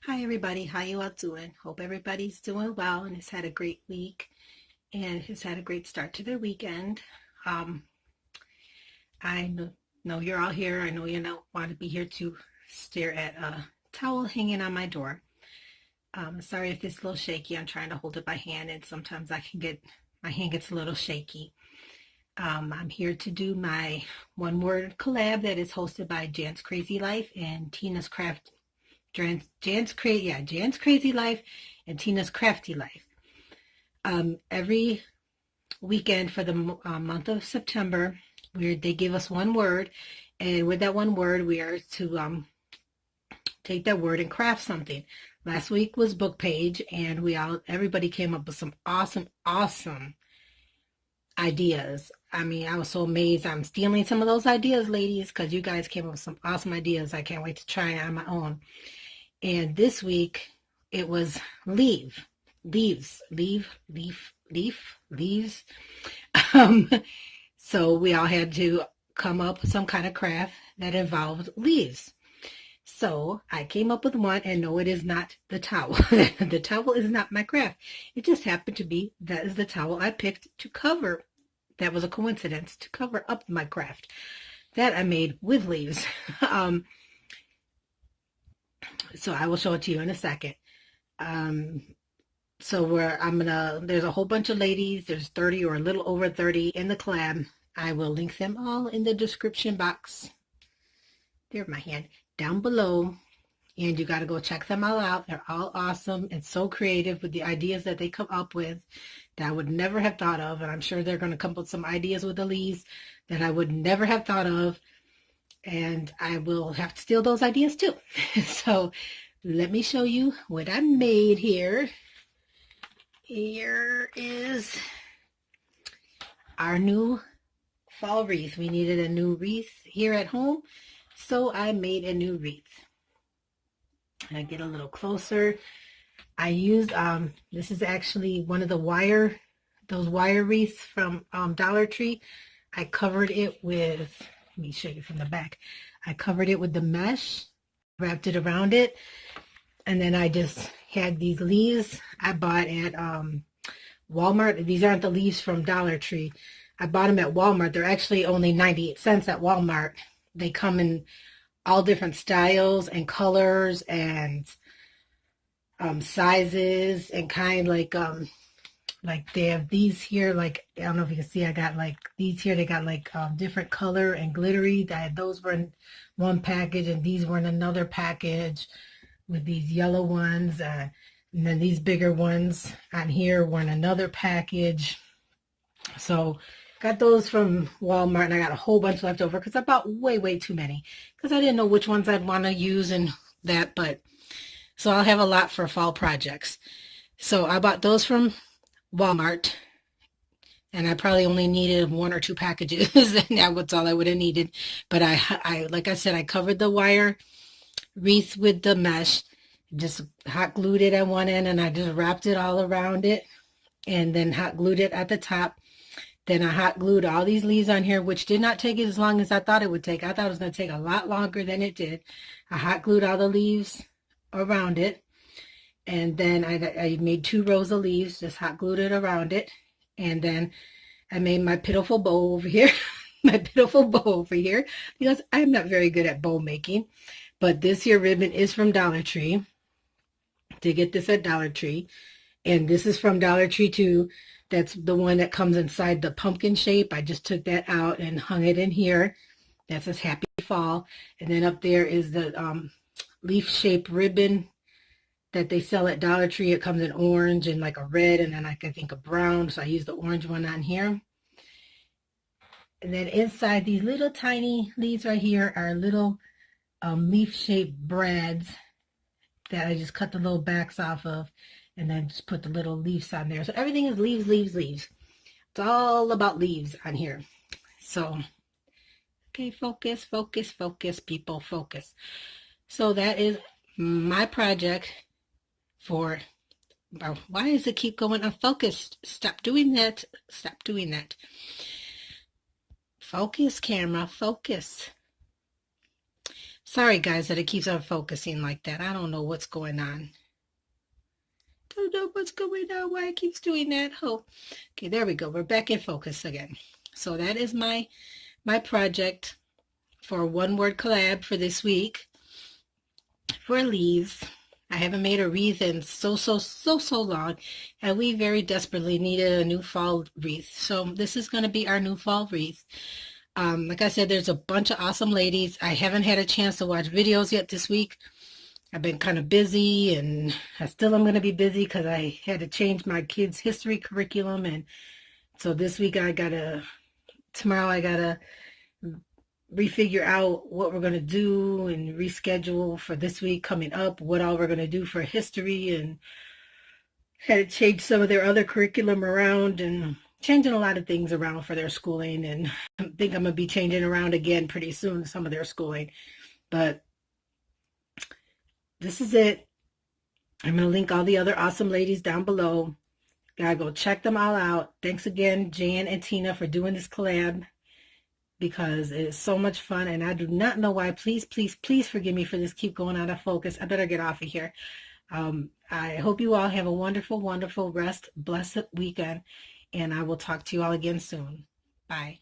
Hi everybody, how you all doing? Hope everybody's doing well and has had a great week and has had a great start to their weekend. Um, I know you're all here. I know you don't want to be here to stare at a towel hanging on my door. Sorry if it's a little shaky. I'm trying to hold it by hand and sometimes my hand gets a little shaky. I'm here to do my one word collab that is hosted by Janscrazylife and Janscrazylife and Tinascraftylife. Every weekend for the month of September, they give us one word, and with that one word, we are to take that word and craft something. Last week was book page, and everybody came up with some awesome ideas. I mean, I was so amazed. I'm stealing some of those ideas, ladies, because you guys came up with some awesome ideas. I can't wait to try it on my own. And this week it was leaves. Um, so we all had to come up with some kind of craft that involved leaves. So I came up with one, and no, it is not the towel. The towel is not my craft. It just happened to be that is the towel I picked to cover. That was a coincidence to cover up my craft that I made with leaves. So I will show it to you in a second. There's a whole bunch of ladies. There's 30 or a little over 30 in the collab. I will link them all in the description box. There's my hand down below. And you got to go check them all out. They're all awesome and so creative with the ideas that they come up with that I would never have thought of. And I'm sure they're going to come up with some ideas with the leaves that I would never have thought of. And I will have to steal those ideas too. So let me show you what I made here. Here is our new fall wreath. We needed a new wreath here at home, so I made a new wreath. I get a little closer. I used, this is actually one of those wire wreaths from Dollar Tree. I covered it with, let me show you from the back. I covered it with the mesh, wrapped it around it, and then I just had these leaves I bought at Walmart. These aren't the leaves from Dollar Tree. I bought them at Walmart. They're actually only 98 cents at Walmart. They come in all different styles and colors and sizes and kind, like they have these here, like I don't know if you can see, I got like these here. They got like different color and glittery. Those were in one package, and these were in another package with these yellow ones, and then these bigger ones on here were in another package. So got those from Walmart, and I got a whole bunch left over because I bought way too many because I didn't know which ones I'd want to use and that. But so I'll have a lot for fall projects. So I bought those from Walmart, and I probably only needed 1 or 2 packages, and that was all I would have needed. But I like I said, I covered the wire wreath with the mesh, just hot glued it at one end, and I just wrapped it all around it, and then hot glued it at the top. Then I hot glued all these leaves on here, which did not take as long as I thought it would take. I thought it was going to take a lot longer than it did. I hot glued all the leaves around it, and then I made 2 rows of leaves, just hot glued it around it, and then I made my pitiful bow over here, because I'm not very good at bow making. But this here ribbon is from Dollar Tree. To get this at Dollar Tree, and this is from Dollar Tree too. That's the one that comes inside the pumpkin shape. I just took that out and hung it in here. That says Happy Fall. And then up there is the leaf shape ribbon that they sell at Dollar Tree. It comes in orange and like a red, and then I think a brown. So I use the orange one on here. And then inside these little tiny leaves right here are little leaf shaped brads that I just cut the little backs off of, and then just put the little leaves on there. So everything is leaves. It's all about leaves on here. So, okay, focus, people, focus. So that is my project for, why does it keep going unfocused? Stop doing that. Focus, camera, focus. Sorry guys that it keeps on focusing like that. I don't know what's going on. Don't know what's going on, why it keeps doing that. Oh, okay, there we go. We're back in focus again. So that is my project for one word collab for this week for leaves. I haven't made a wreath in so long, and we very desperately needed a new fall wreath. So this is going to be our new fall wreath. Like I said, there's a bunch of awesome ladies. I haven't had a chance to watch videos yet this week. I've been kind of busy, and I still am going to be busy because I had to change my kids' history curriculum. And so this week tomorrow I gotta refigure out what we're going to do and reschedule for this week coming up, what all we're going to do for history, and had to change some of their other curriculum around and changing a lot of things around for their schooling. And I think I'm going to be changing around again pretty soon some of their schooling. But this is it. I'm going to link all the other awesome ladies down below. Gotta go check them all out. Thanks again, Jan and Tina, for doing this collab, because it's so much fun, and I do not know why. Please, please, please forgive me for this keep going out of focus. I better get off of here. I hope you all have a wonderful, wonderful blessed weekend, and I will talk to you all again soon. Bye.